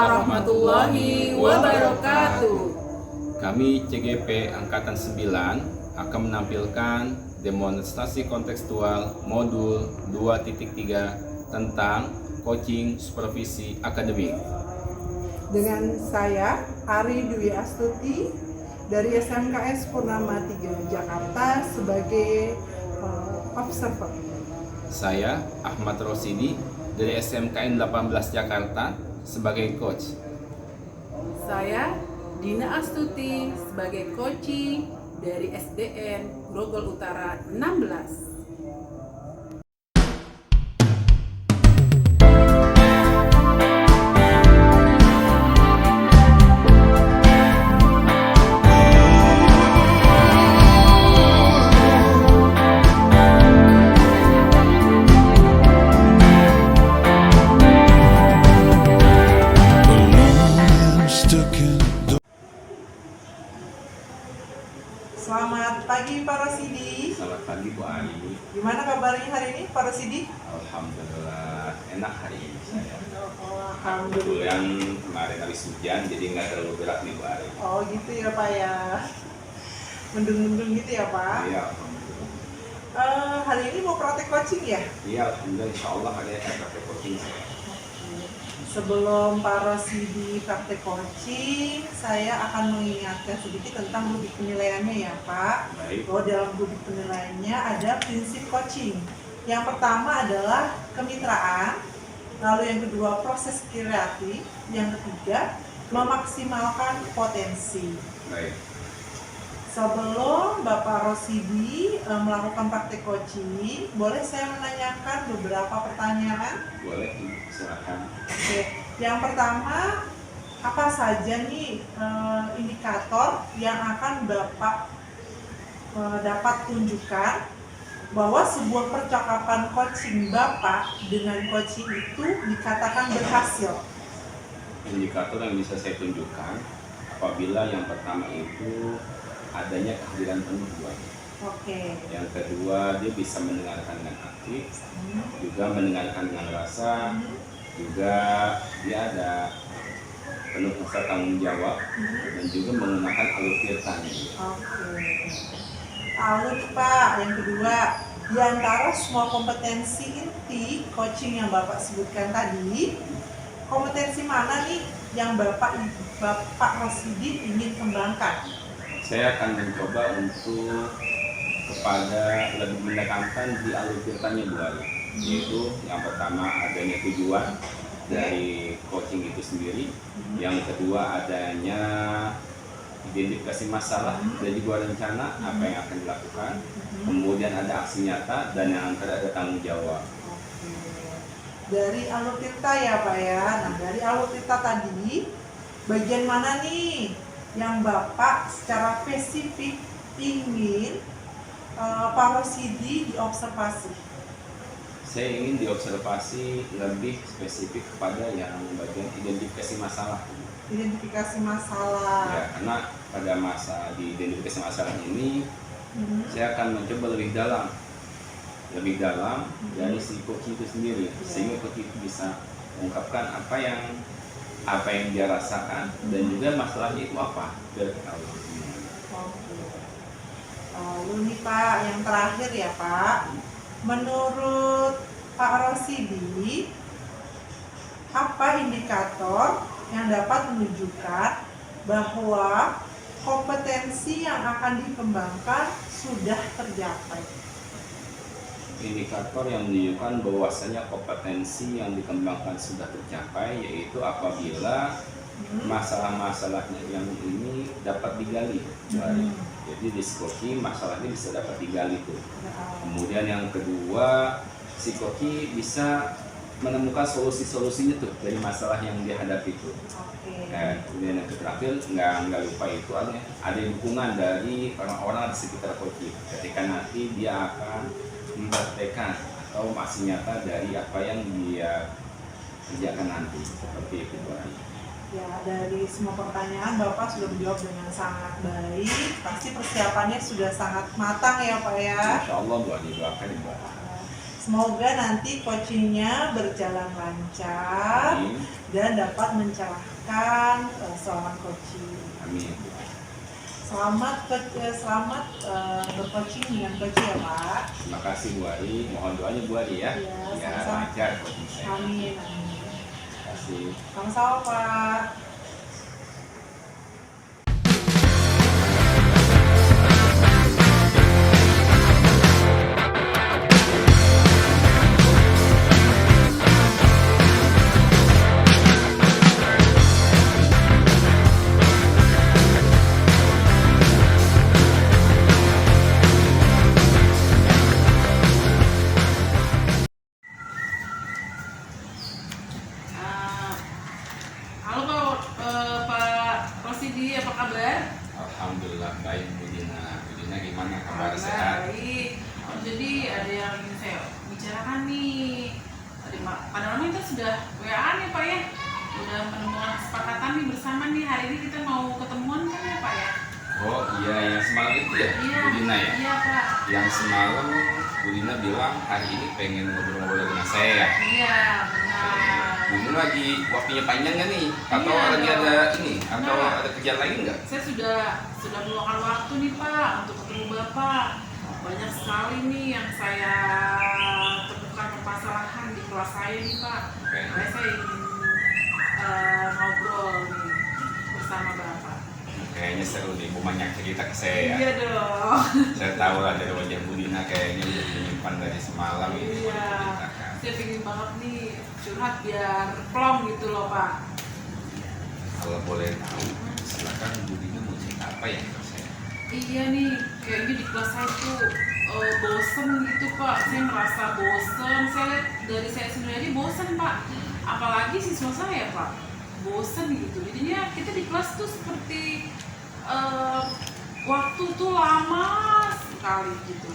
warahmatullahi wabarakatuh. Kami CGP Angkatan 9 akan menampilkan demonstrasi kontekstual modul 2.3 tentang coaching supervisi akademik. Dengan saya, Ari Dwi Astuti dari SMKS Purnama 3 Jakarta sebagai observer. Saya Ahmad Rosidi dari SMKN 18 Jakarta sebagai coach. Saya Dina Astuti sebagai coaching dari SDN Grogol Utara 16. Selamat pagi Pak Rosidi. Selamat pagi Bu Ari. Gimana kabarnya hari ini Pak Rosidi? Alhamdulillah enak hari ini saya. Alhamdulillah. Kebetulan kemarin habis hujan jadi nggak terlalu berat nih Bu Ari. Oh gitu ya Pak ya. Mendung-mendung gitu ya Pak. Iya Alhamdulillah. Hari ini mau praktek coaching ya? Iya Alhamdulillah Insya Allah ada praktek coaching saya. Sebelum Pak Rosidi praktek coaching, saya akan mengingatkan sedikit tentang rubrik penilaiannya ya Pak. Baik. Bahwa dalam rubrik penilaiannya ada prinsip coaching. Yang pertama adalah kemitraan, lalu yang kedua proses kreatif, yang ketiga memaksimalkan potensi. Baik. Sebelum Bapak Rosidi melakukan praktek coaching, boleh saya menanyakan beberapa pertanyaan? Boleh silakan. Oke, yang pertama, apa saja nih indikator yang akan Bapak dapat tunjukkan bahwa sebuah percakapan coaching Bapak dengan coaching itu dikatakan berhasil? Indikator yang bisa saya tunjukkan apabila yang pertama itu adanya kehadiran penuh buat. Oke. Yang kedua dia bisa mendengarkan dengan aktif, juga mendengarkan dengan rasa, juga dia ada penuh rasa tanggung jawab dan juga menggunakan alur tirtanya. Oke. Lalu Pak, yang kedua, di antara semua kompetensi inti coaching yang Bapak sebutkan tadi, kompetensi mana nih yang Bapak Rosidi ingin kembangkan? Saya akan mencoba untuk kepada lebih menekankan di alur tirtanya Bu Ali, yaitu yang pertama adanya tujuan dari coaching itu sendiri, yang kedua adanya identifikasi masalah dan juga rencana apa yang akan dilakukan, kemudian ada aksi nyata, dan yang terakhir ada tanggung jawab. Dari alur tirta ya Pak ya. Nah dari alur tirta tadi, bagian mana nih yang Bapak secara spesifik ingin Pak Rosidi diobservasi? Saya ingin diobservasi lebih spesifik kepada yang bagian identifikasi masalah. Identifikasi masalah. Ya, karena pada masa di identifikasi masalah ini saya akan mencoba lebih dalam dari si coach itu sendiri, sehingga coach itu bisa mengungkapkan apa yang dia rasakan dan juga masalahnya itu apa. Lalu nih Pak, yang terakhir ya Pak, menurut Pak Rosidi, apa indikator yang dapat menunjukkan bahwa kompetensi yang akan dikembangkan sudah tercapai? Indikator yang menunjukkan bahwasanya kompetensi yang dikembangkan sudah tercapai yaitu apabila masalah-masalahnya yang ini dapat digali. Jadi di psikoki masalahnya bisa dapat digali tuh. Kemudian yang kedua, psikoki bisa menemukan solusi-solusinya tuh dari masalah yang dihadapi itu. Kemudian yang terakhir nggak lupa itu ada dukungan dari orang-orang di sekitar coach ketika nanti dia akan mempraktekkan atau masih nyata dari apa yang dia kerjakan nanti, seperti itu Bu Ari. Ya, dari semua pertanyaan Bapak sudah menjawab dengan sangat baik. Pasti persiapannya sudah sangat matang ya Pak ya. Insya Allah Bu Ari, doakan ya Bu. Semoga nanti coachingnya berjalan lancar dan dapat mencerahkan dilanjutkan. Selamat coaching. Amin. Selamat bercoaching dengan coach ya Pak. Terima kasih Bu Ari, mohon doanya Bu Ari ya. Iya, Biar sama-sama. lancar coaching saya. Amin. Terima kasih. Sama-sama Pak. Halo Pak Rosidi, apa kabar? Alhamdulillah baik Bu Dina. Bu Dina gimana kabar, sehat? Baik. Jadi ada yang ingin saya bicarakan nih. Tadi padahal kita sudah WA-an ya Pak ya. Udah menemukan kesepakatan nih bersama nih, hari ini kita mau ketemuan kan ya Pak ya? Oh iya, yang semalam itu ya Iya. Bu Dina ya? Iya Pak. Yang semalam Bu Dina bilang hari ini pengen ngobrol-ngobrol dengan saya ya? Iya benar. Bu Dina lagi waktunya panjang nggak nih? Atau Iya, lagi dong. ada ini? Atau Nah. ada kerjaan lain nggak? Saya sudah meluangkan waktu nih Pak untuk ketemu Bapak. Banyak sekali nih yang saya temukan permasalahan di kelas saya nih Pak. Oke. Makanya saya ingin ngobrol nih bersama Bapak. Kayaknya seru nih, mau banyak cerita ke saya ya. Iya dong. Saya tahu lah dari wajah Bu Dina kayaknya udah menyimpan dari semalam ini. mau Iya. diceritakan. Saya pengen banget nih curhat biar plong gitu loh Pak. Kalau boleh tahu, silakan Bu Dina mau cerita apa ya ke saya? Iya nih, kayaknya di kelas saya tuh bosen gitu Pak. Saya merasa bosen. Saya lihat dari saya sendiri bosen Pak. Apalagi siswa saya Pak, bosen gitu. Jadinya kita di kelas tuh seperti waktu tuh lama sekali gitu.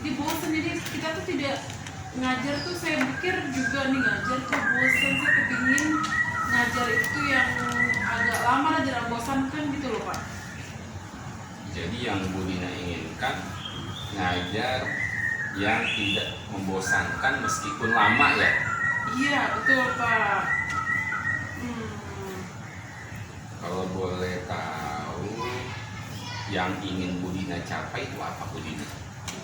Jadi bosen. Jadi kita tuh tidak ngajar tuh, saya pikir juga nih ngajar tuh bosen. Saya kepingin ngajar itu yang agak lama dan tidak bosankan gitu loh Pak. Jadi yang Bu Dina inginkan ngajar yang tidak membosankan meskipun lama ya. Iya betul Pak. Kalau boleh tahu yang ingin Bu Dina capai itu apa Bu Dina?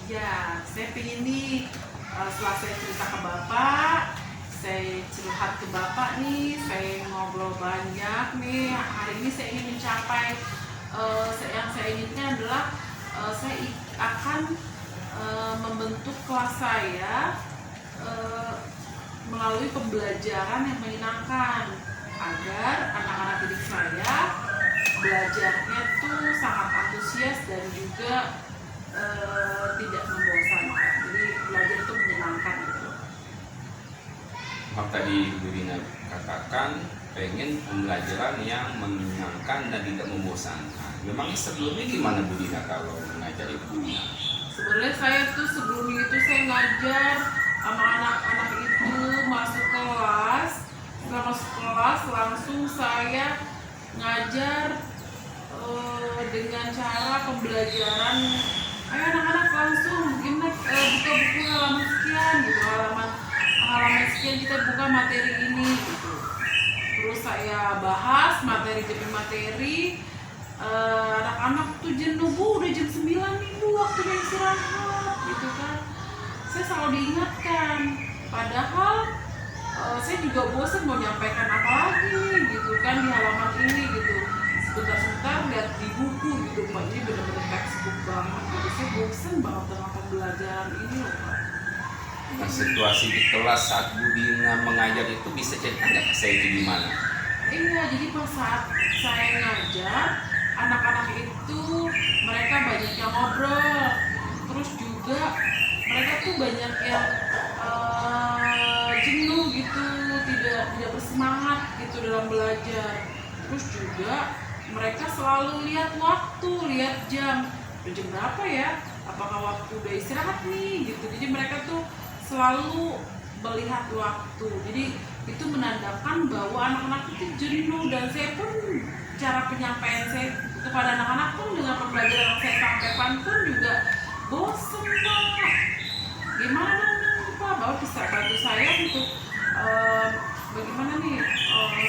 Iya, saya pengen nih setelah saya cerita ke Bapak, saya curhat ke Bapak nih, saya ngobrol banyak nih. Hari ini saya ingin mencapai yang saya inginkan adalah saya akan membentuk kelas saya melalui pembelajaran yang menyenangkan agar anak-anak didik saya belajarnya tuh sangat antusias dan juga tidak membosankan. Jadi belajar itu menyenangkan gitu. Maaf tadi Bu Dina katakan pengen pembelajaran yang menyenangkan dan tidak membosankan. Memangnya sebelumnya gimana Bu Dina kalau mengajar itu Bu Dina? Sebenarnya saya tuh sebelum itu saya ngajar sama anak-anak itu masuk kelas. Setelah masuk kelas langsung saya ngajar dengan cara pembelajaran. Ayo anak-anak langsung buka buku halaman sekian gitu, halaman sekian kita buka materi ini gitu. Terus saya bahas materi demi materi. Anak-anak tuh jenuh, Bu, udah jam 9 nih Bu, waktunya istirahat gitu kan. Saya selalu diingatkan, padahal saya juga bosan mau nyampaikan apa lagi gitu kan di halaman ini gitu. Sebentar-sebentar lihat di buku gitu Pak, ini benar-benar textbook banget gitu. Saya bosan banget dengan pembelajaran ini loh Pak. Nah, situasi di kelas saat Bu Dina mengajar itu bisa cerita nggak ke saya itu gimana? Iya, jadi pas saat saya ngajar, anak-anak itu mereka banyak yang ngobrol, terus juga mereka tuh banyak yang jenuh gitu, tidak bersemangat gitu dalam belajar. Terus juga mereka selalu lihat waktu, lihat jam, udah jam berapa ya? Apakah waktu udah istirahat nih gitu. Jadi mereka tuh selalu melihat waktu. Jadi itu menandakan bahwa anak-anak itu jenuh, dan saya pun cara penyampaian saya kepada anak-anak pun dengan pembelajaran yang saya sampaikan pun juga bosen Pak. Gimana dong Pak, Bapak bisa bantu saya untuk bagaimana nih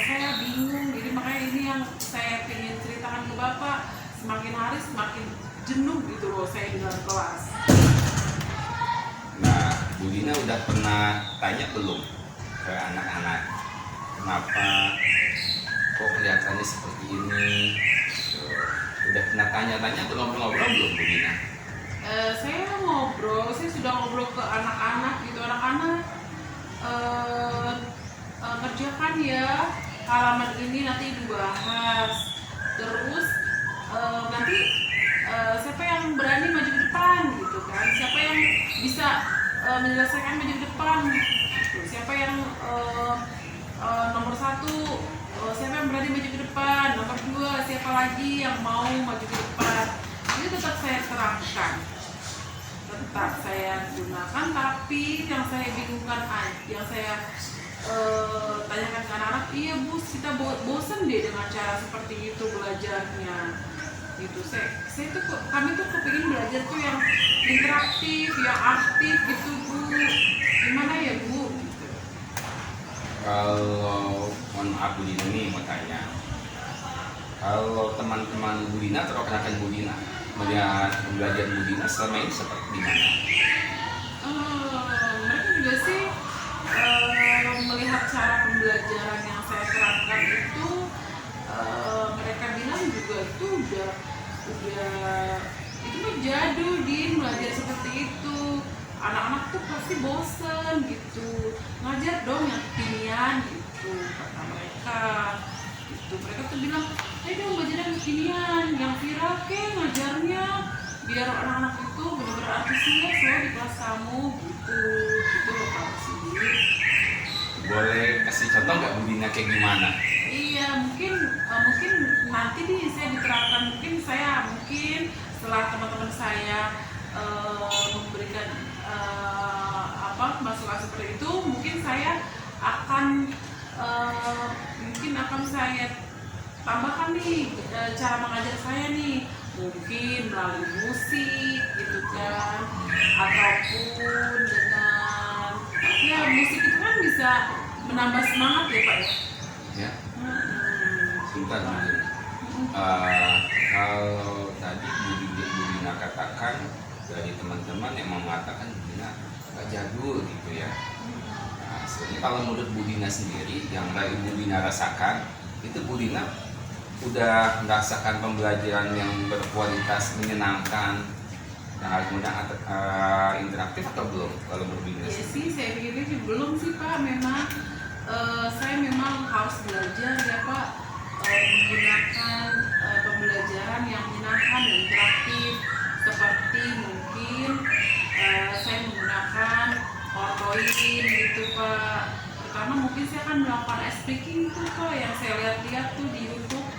saya bingung. Jadi makanya ini yang saya ingin ceritakan ke Bapak. Semakin hari semakin jenuh gitu loh saya di dalam kelas. Nah, Bu Dina udah pernah tanya belum ke anak-anak kenapa kok kelihatannya seperti ini? Udah pernah tanya-tanya atau ngobrol-ngobrol belum Bu Dina? Saya ngobrol, saya sudah ngobrol ke anak-anak gitu. Anak-anak kerjakan ya halaman ini, nanti dibahas. Terus nanti siapa yang berani maju ke depan gitu kan? Siapa yang bisa menyelesaikan maju ke depan? Gitu. Siapa yang nomor 1? Siapa yang berani maju ke depan? Nomor 2, siapa lagi yang mau maju ke depan? Ini tetap saya terangkan, tetap saya gunakan, tapi yang saya bingungkan aja, yang saya tanyakan ke anak-anak, iya Bu, kita bosen deh dengan cara seperti itu belajarnya. Gitu, kami tuh kepingin belajar tuh yang interaktif, yang aktif gitu Bu. Gimana ya Bu? Gitu. Kalau mohon maaf Bu Dina nih mau tanya, kalau teman-teman Bu Dina atau rekan-rekan Bu Dina melihat belajar Bu Dina selama ini seperti gimana? Mereka juga sih melihat cara pembelajaran yang saya terapkan itu, mereka bilang juga itu udah itu mah jadul Din, belajar seperti itu. Anak-anak tuh pasti bosen gitu, ngajar dong yang kekinian gitu kata mereka gitu. Mereka tuh bilang, ayo dong belajar yang kekinian, yang viral ke ngajarnya, biar anak-anak itu benar-benar antusias loh di kelas kamu gitu loh Pak Sindi. Boleh kasih contoh nggak Bu Dina kayak gimana? Iya, mungkin nanti nih saya diterapkan, mungkin setelah teman-teman saya memberikan masukan seperti itu, mungkin saya akan saya tambahkan nih cara mengajar saya nih, mungkin melalui musik gitu kan, ataupun dengan musik itu kan bisa menambah semangat ya Pak ya. Ya, sebentar Bu Dina. Kalau tadi Bu Dina katakan dari teman-teman yang mengatakan Bu Dina agak jadul gitu ya. Nah, sebenarnya kalau menurut Bu Dina sendiri, yang Bu Dina rasakan itu Bu Dina udah merasakan pembelajaran yang berkualitas, menyenangkan, yang harus mudah interaktif atau belum? Kalau menurut Bu Dina Ya sendiri? sih, saya pikir sih belum sih Pak. Memang saya memang harus belajar ya Pak, menggunakan pembelajaran yang menyenangkan dan interaktif, seperti mungkin saya menggunakan PowerPoint gitu Pak. Pertama mungkin saya akan melakukan ice breaking tuh Pak, yang saya lihat-lihat tuh di YouTube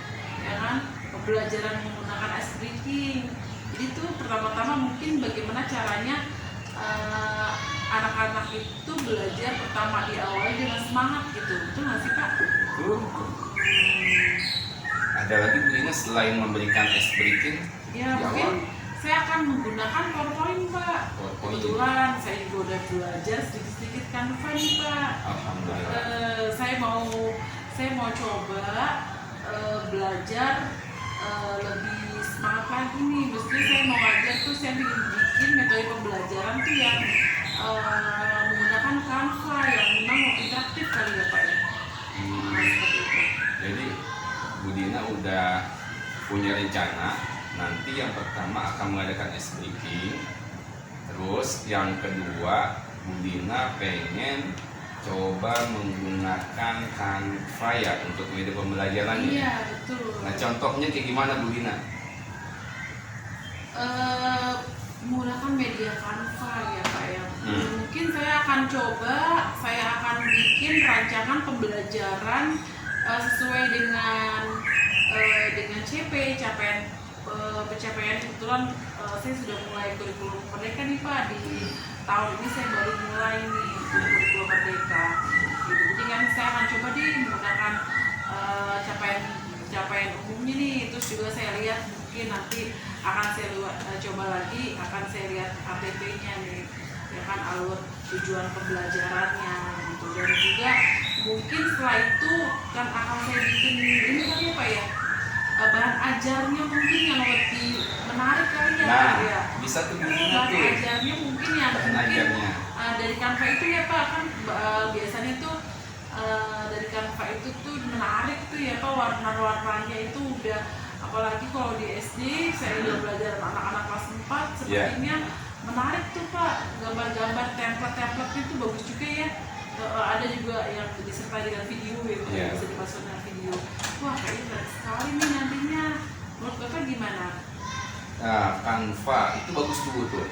ya kan, pembelajaran menggunakan ice breaking. Jadi tuh pertama-tama mungkin bagaimana caranya anak-anak itu belajar pertama diawali dengan semangat gitu, betul nggak sih Pak? Betul. Ada lagi Bu Dina selain memberikan ice breaking? Ya di mungkin awal? saya akan menggunakan PowerPoint Pak. PowerPoint. Kebetulan saya juga udah belajar sedikit-sedikit Canva nih Pak. Alhamdulillah. Saya mau coba belajar lebih semangat lagi nih. Mestinya saya mau ngajar tuh, saya bikin metode pembelajaran tuh yang menggunakan Canva yang memang interaktif kali ya Pak ya. Nah, seperti itu. Jadi Bu Dina udah punya rencana, nanti yang pertama akan mengadakan ice breaking, terus yang kedua Bu Dina pengen coba menggunakan Canva ya untuk media pembelajarannya. Iya betul. Nah contohnya kayak gimana Bu Dina? Menggunakan media Canva ya Pak ya. Mungkin saya akan bikin rancangan pembelajaran sesuai dengan CP, pencapaian. Kebetulan saya sudah mulai kurikulum merdeka nih Pak, di tahun ini saya baru mulai nih kurikulum merdeka gitu. Jadi kan saya akan coba menggunakan capaian umumnya nih, terus juga saya lihat mungkin nanti akan saya coba lagi, akan saya lihat APP-nya nih ya kan, alur tujuan pembelajarannya gitu. Dan juga mungkin setelah itu kan akan saya bikin ini kali ya Pak ya, bahan ajarnya mungkin yang lebih menarik kali ya Nah, Pak ya. bisa tuh Bu Dina Bahan tuh. ajarnya mungkin yang Bahan mungkin ajarnya. dari Canva itu ya Pak kan biasanya tuh dari Canva itu tuh menarik tuh ya Pak, warna-warnanya itu udah, apalagi kalau di SD saya udah belajar anak-anak kelas 4 sepertinya menarik tuh Pak, gambar-gambar template-template itu bagus juga ya. Ada juga yang disertai dengan video ya, bisa dimasukkan dengan video. Wah kayaknya menarik sekali nih nantinya. Menurut Bapak gimana? Nah, Canva itu bagus dulu tuh.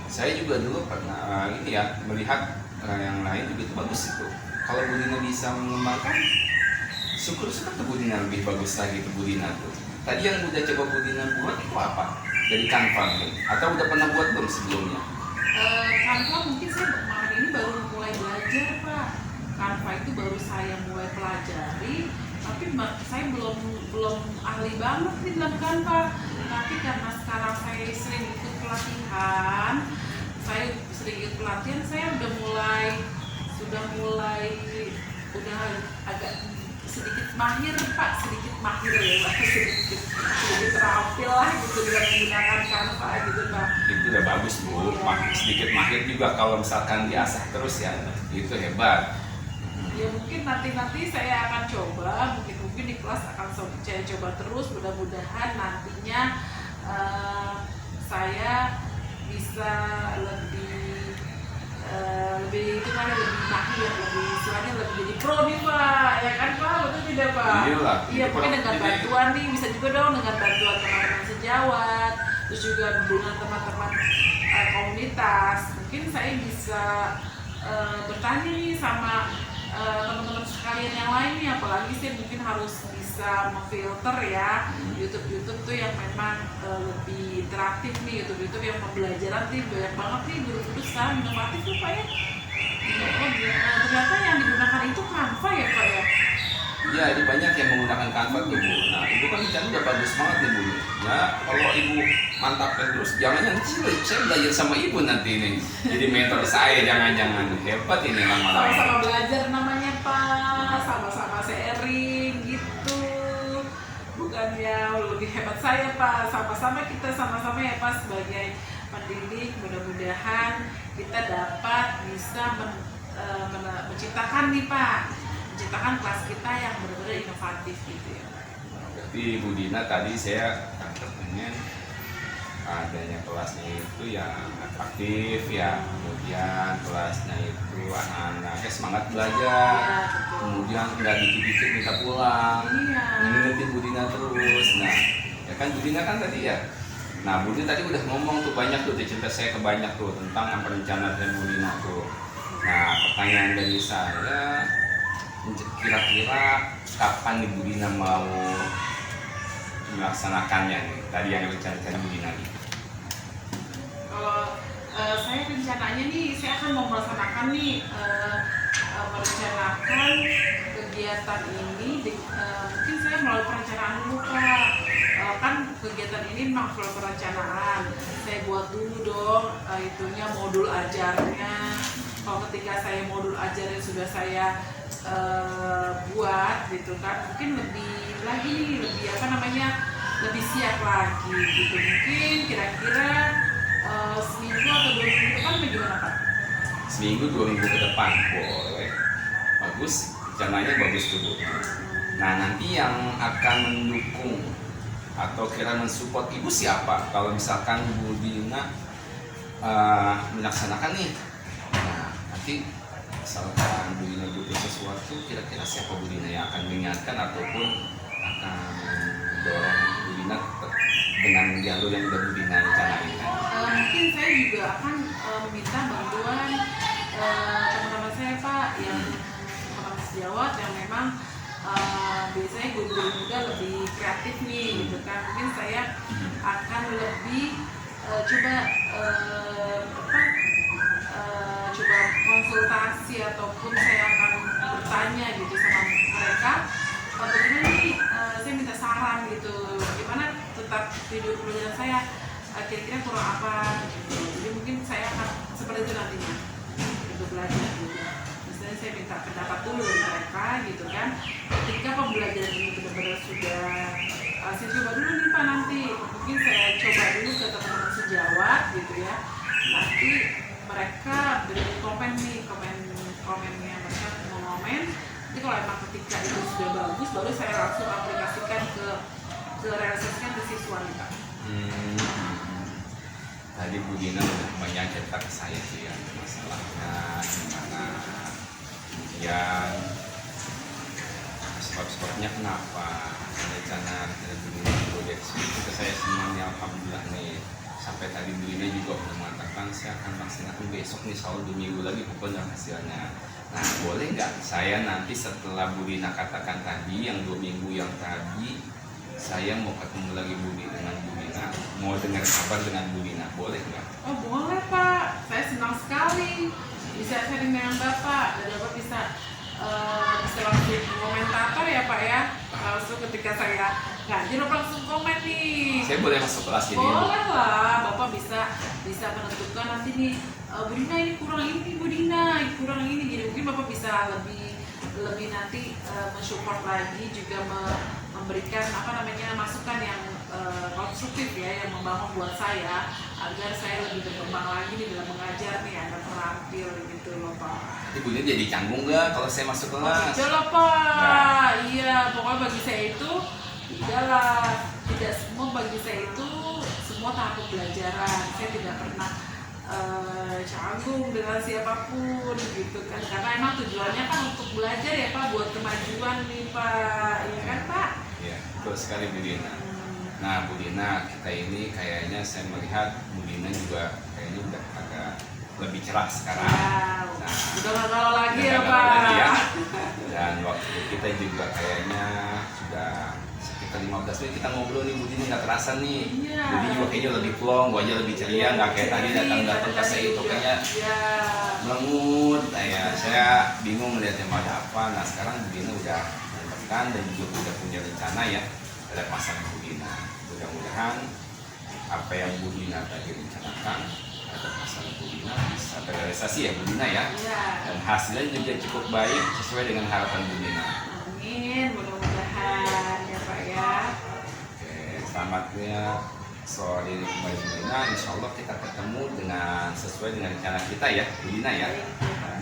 Saya juga dulu pernah ini ya melihat yang lain juga itu bagus itu. Kalau Bu Dina bisa mengembangkan, syukur-syukur tuh Bu Dina lebih bagus lagi tuh Bu Dina tuh. Tadi yang udah coba Bu Dina buat itu apa? Dari Canva mungkin? Atau udah pernah buat belum sebelumnya? Canva mungkin saya kemarin ini baru mulai belajar Pak. Canva itu baru saya mulai pelajari, tapi saya belum ahli banget nih dalam Canva. Tapi karena sekarang saya sering ikut pelatihan, saya udah agak sedikit mahir Pak, sedikit mahir ya Pak, sedikit terampil lah gitu dengan menggunakan Canva gitu Pak. Itu udah bagus Bu, sedikit mahir juga kalau misalkan diasah terus ya, itu hebat. Ya mungkin nanti saya akan coba, mungkin di kelas akan saya coba terus, mudah-mudahan nantinya saya bisa lebih itu kan lebih mahir, lebih istilahnya lebih jadi pro nih Pak, ya kan Pak, betul tidak Pak? Iyalah, Iya mungkin dengan bantuan nih, bisa juga dong dengan bantuan teman-teman sejawat, terus juga dengan teman-teman komunitas, mungkin saya bisa bertanya nih sama teman-teman sekalian yang lain nih, apalagi sih mungkin harus bisa memfilter ya YouTube tuh yang memang lebih interaktif nih, YouTube yang pembelajaran nih banyak banget nih guru-guru sekarang inovatif tuh Pak ya. Ternyata yang digunakan itu Canva ya Pak ya. Ya, ini banyak yang menggunakan Canva tuh Bu. Nah, Ibu kan bicara udah bagus banget nih Bu. Ya, kalau Ibu mantapkan terus, jangan saya belajar sama Ibu nanti ini. Jadi mentor saya, jangan-jangan hebat ini lama-lama. Sama-sama belajar namanya Pak, sama-sama sharing gitu. Bukannya lebih hebat saya Pak, sama-sama ya Pak sebagai pendidik, mudah-mudahan kita dapat bisa menciptakan nih Pak, menciptakan kelas kita yang benar-benar inovatif gitu ya. Berarti Bu Dina tadi saya pengen adanya kelasnya itu yang atraktif ya, kemudian kelasnya itu anak-anaknya semangat belajar, kemudian nggak dikit-dikit minta pulang, ngingetin Bu Dina terus. Nah, ya kan Bu Dina kan tadi ya. Nah, Bu Dina tadi udah ngomong tuh banyak tuh, cerita saya kebanyak tuh tentang perencanaan dari Bu Dina tuh. Nah, pertanyaan dari saya, kira-kira kapan nih Bu Dina mau melaksanakannya nih? Tadi yang rencana Bu Dina nih. Kalau saya rencananya nih, saya akan mau melaksanakan nih merencanakan kegiatan ini. Mungkin saya melalui perencanaan dulu Pak. Kan kegiatan ini memang perlu perencanaan. Saya buat dulu dong itunya modul ajarnya. Kalau ketika saya modul ajarnya sudah saya buat gitu kan, mungkin lebih siap lagi gitu. Mungkin kira-kira seminggu atau 2 minggu depan bagaimana Pak? Seminggu 2 minggu ke depan boleh, bagus, rencananya bagus dulu. Nah, nanti yang akan mendukung atau kira mensupport Ibu siapa kalau misalkan Bu Dina melaksanakan nih? Nah, nanti misalkan Bu Dina butuh sesuatu, kira-kira siapa Bu Dina yang akan mengingatkan ataupun akan dorong Bu Dina dengan jalur yang udah Bu Dina rencanain? Mungkin saya juga akan meminta bantuan teman-teman saya Pak, yang teman sejawat yang memang biasanya guru-guru muda lebih kreatif nih gitu kan. Mungkin saya akan lebih coba konsultasi ataupun saya akan bertanya gitu sama mereka, bagaimana nih, saya minta saran gitu, gimana tetap video pelajaran saya kira-kira kurang apa gitu. Jadi mungkin saya akan seperti itu nantinya untuk belajar gitu. Misalnya saya minta pendapat dulu dari mereka, ketika itu sudah bagus, baru saya langsung aplikasikan ke realisasikan ke siswa nih Pak. Tadi Bu Dina udah banyak cerita ke saya sih ya masalahnya gimana, kemudian sebab-sebabnya kenapa rencana Bu Dina proyeksi itu ke saya semuanya. Alhamdulillah nih, sampai tadi Bu Dina juga udah mengatakan saya akan laksanakan besok nih, soal 2 minggu lagi pokoknya hasilnya. Nah, boleh nggak saya nanti setelah Bu Dina katakan tadi yang 2 minggu yang tadi, saya mau ketemu lagi dengan Bu Dina, mau dengar kabar dengan Bu Dina, boleh nggak? Oh boleh Pak, saya senang sekali bisa sharing dengan Bapak, dan Bapak bisa langsung komentator ya Pak ya, langsung ketika saya ngaji Bapak langsung komen nih. Saya boleh masuk kelas jadi? Boleh lah, Bapak bisa menentukan nanti nih, Bu Dina ini kurang ini, Bu Dina kurang ini, jadi mungkin Bapak bisa lebih nanti mensupport lagi, juga memberikan masukan yang konstruktif ya, yang membangun buat saya agar saya lebih berkembang lagi di dalam mengajar nih, agar terampil gitu loh Pak. Ibu ini jadi canggung nggak kalau saya masuk kelas? Iya loh Pak, iya pokoknya bagi saya itu tidak semua, bagi saya itu semua tahap pembelajaran. Saya tidak pernah canggung dengan siapapun gitu kan, karena emang tujuannya kan untuk belajar ya Pak, buat kemajuan nih Pak, iya kan Pak? Iya, betul sekali Bu Dina. Nah Bu Dina, kita ini kayaknya saya melihat Bu Dina juga kayaknya udah agak lebih cerah sekarang. Wow. Nah, Udah nggak galau lagi udah ya nggak Pak? galau lagi ya. Dan waktu kita juga kayaknya sudah sekitar 15 menit kita ngobrol nih Bu Dina, nggak terasa nih. Iya. Jadi juga kayaknya lebih plong, wajah lebih ceria, nggak kayak tadi datang-datang ke saya itu kayaknya melengut. Nah, ya, saya bingung melihatnya mau ada apa. Nah sekarang Bu Dina udah menentukan dan juga udah punya rencana ya, ada pasangan Bu Dina. Mudah-mudahan apa yang Bu Dina tadi rencanakan, ada pasangan Bu Dina bisa terrealisasi ya Bu Dina ya. Iya. Dan hasilnya juga cukup baik sesuai dengan harapan Bu Dina. Amin, mudah-mudahan ya Pak ya. Oke, selamatnya soal ini kembali Bu Dina. Insya Allah kita ketemu dengan sesuai dengan rencana kita ya Bu Dina ya.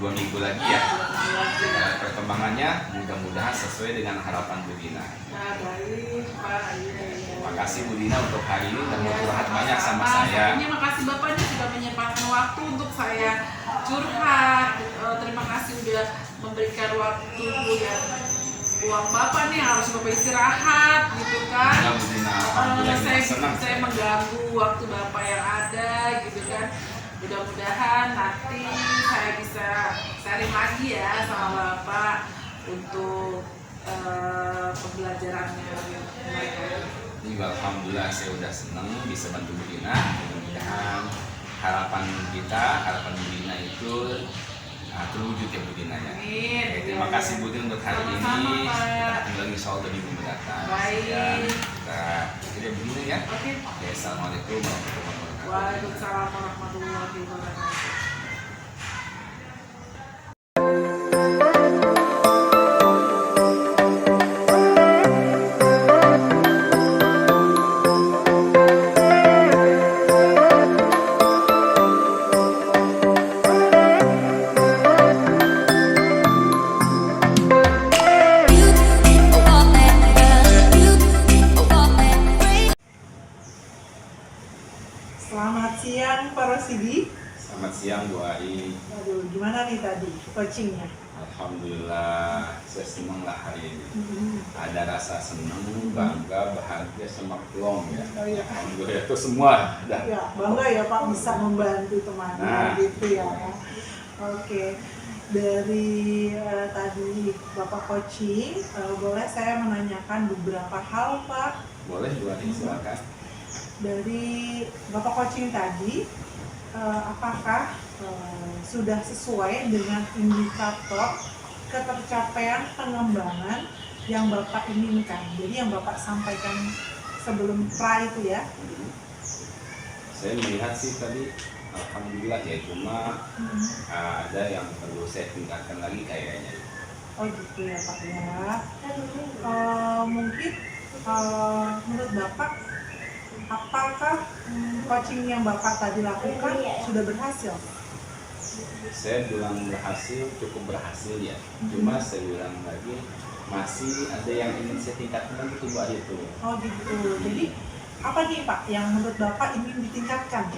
2 minggu lagi ya. Dan perkembangannya mudah-mudahan sesuai dengan harapan Bu Dina. Nah, baik Pak. Iya. Terima kasih Bu Dina untuk hari ini dan mau curhat banyak sama Sama-sama. saya. Terima kasih Bapaknya sudah menyempatkan waktu untuk saya curhat. Terima kasih sudah memberikan waktu yang uang Bapak nih, harus Bapak istirahat gitu kan. Ya, Bu Dina, alhamdulillah senang. Saya mengganggu waktu Bapak yang ada gitu kan. Mudah-mudahan nanti saya bisa sharing lagi ya sama Bapak untuk pembelajarannya mereka. Juga alhamdulillah saya udah senang bisa bantu Bu Dina. Mudah-mudahan harapan Bu Dina itu terwujud ya Bu Dina ya. Amin. Oke, terima kasih Bu Dina untuk hari Sama-sama, ini. Pak. Kita ketemu lagi insya Allah di minggu mendatang. Baik. Dan kita akhirnya Bu Dina ya. Oke. Oke, assalamualaikum warahmatullahi wabarakatuh. Waalaikumsalam warahmatullahi wabarakatuh. Selamat siang Pak Rosidi. Selamat siang Bu Ari. Aduh, gimana nih tadi coachingnya? Alhamdulillah saya senang lah hari ini. Ada rasa senang, bangga, bahagia, sama plong ya. Oh iya. Alhamdulillah itu semua. Dah. Ya, bangga ya Pak bisa membantu teman Nah. gitu ya. Oke. Dari tadi Bapak coaching, boleh saya menanyakan beberapa hal Pak. Boleh Bu Ari, silakan. Dari Bapak coaching tadi, apakah sudah sesuai dengan indikator ketercapaian pengembangan yang Bapak inginkan? Jadi yang Bapak sampaikan sebelum pra itu ya? Saya melihat sih tadi alhamdulillah ya, cuma ada yang perlu saya tingkatkan lagi kayaknya. Oh gitu ya Pak ya. Mungkin menurut Bapak, apakah coaching yang Bapak tadi lakukan sudah berhasil? Saya bilang berhasil, cukup berhasil ya. Cuma saya bilang lagi masih ada yang ingin saya tingkatkan gitu Bu Ari itu. Oh gitu. Jadi apa nih Pak yang menurut Bapak ingin ditingkatkan?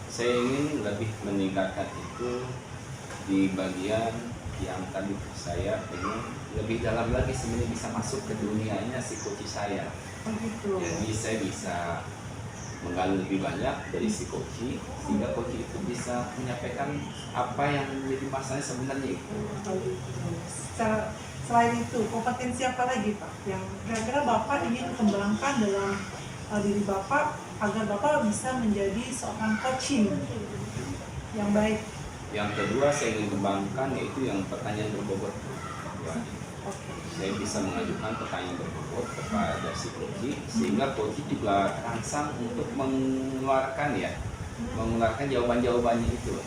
Saya ingin lebih meningkatkan itu di bagian yang tadi saya ingin lebih dalam lagi sebenarnya bisa masuk ke dunianya si coach saya. Oh gitu. Jadi saya bisa menggali lebih banyak dari si coach sehingga coach itu bisa menyampaikan apa yang menjadi masalahnya sebenarnya itu. Oh gitu. Selain itu, kompetensi apa lagi Pak yang kira-kira Bapak ingin kembangkan dalam diri Bapak agar Bapak bisa menjadi seorang coaching yang baik? Yang kedua saya ingin kembangkan yaitu yang pertanyaan berbobot. Oke. Saya bisa mengajukan pertanyaan berbobot kepada si coach sehingga coach juga terangsang untuk mengeluarkan jawaban-jawabannya itu.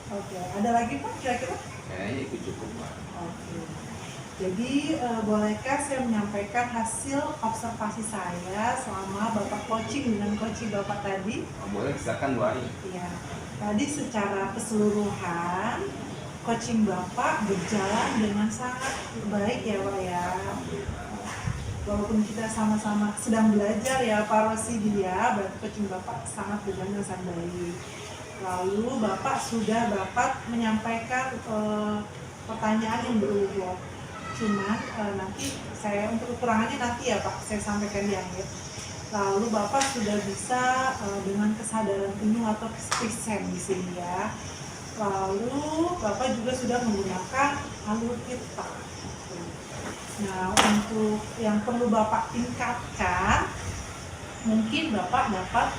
Oke, ada lagi Pak kira-kira? Kayaknya itu cukup Pak. Oke. Jadi bolehkah saya menyampaikan hasil observasi saya selama Bapak coaching dengan coaching Bapak tadi? Boleh silakan Bu Ari. Ya, tadi secara keseluruhan coaching Bapak berjalan dengan sangat baik ya Pak ya. Walaupun kita sama-sama sedang belajar ya Pak Rosidi ya, berarti coaching Bapak sangat berjalan dengan sangat baik. Lalu Bapak sudah dapat menyampaikan pertanyaan yang berulang. Cuman nanti saya untuk kekurangannya nanti ya Pak, saya sampaikan di akhir. Lalu Bapak sudah bisa dengan kesadaran penuh atau present di sini ya. Lalu Bapak juga sudah menggunakan alur kita. Nah, untuk yang perlu Bapak tingkatkan, mungkin Bapak dapat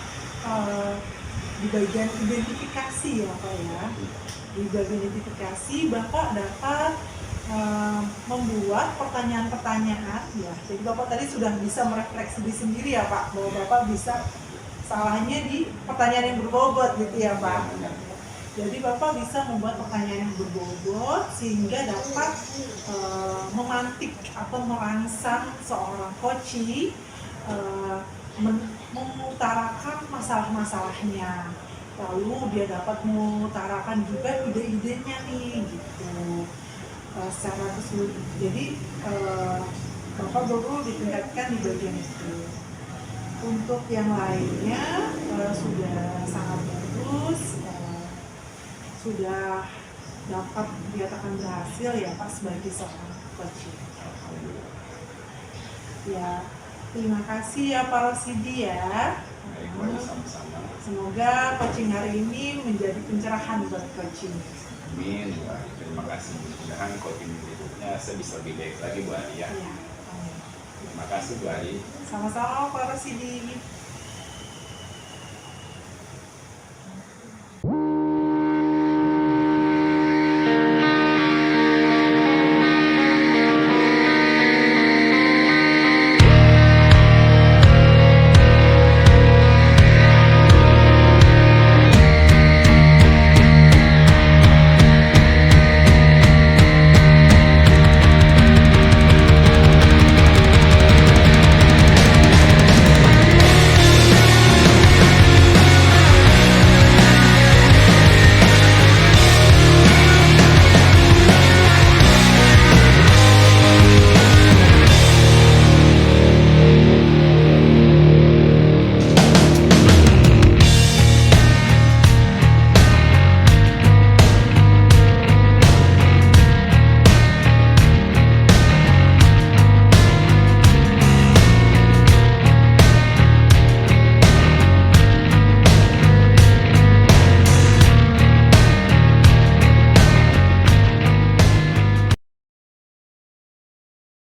di bagian identifikasi ya Pak ya. Di bagian identifikasi Bapak dapat membuat pertanyaan-pertanyaan ya. Jadi Bapak tadi sudah bisa merefleksi diri sendiri ya Pak, bahwa Bapak bisa salahnya di pertanyaan yang berbobot gitu ya Pak. Jadi Bapak bisa membuat pertanyaan yang berbobot sehingga dapat memantik atau merangsang seorang coach mengutarakan masalah-masalahnya. Lalu dia dapat mengutarakan juga ide-idenya nih gitu. Secara keseluruhan. Jadi Bapak perlu ditingkatkan di bagian itu. Untuk yang lainnya sudah sangat bagus, sudah dapat dikatakan berhasil ya Pak sebagai seorang coach. Ya, terima kasih ya Pak Rosidi ya. Sama-sama. Semoga coaching hari ini menjadi pencerahan buat coaching. Amin Bu Ari. Terima kasih. Mudah-mudahan coaching berikutnya saya bisa lebih baik lagi Bu Ari ya. Ya, amin. Terima kasih Bu Ari. Sama-sama Pak Rosidi.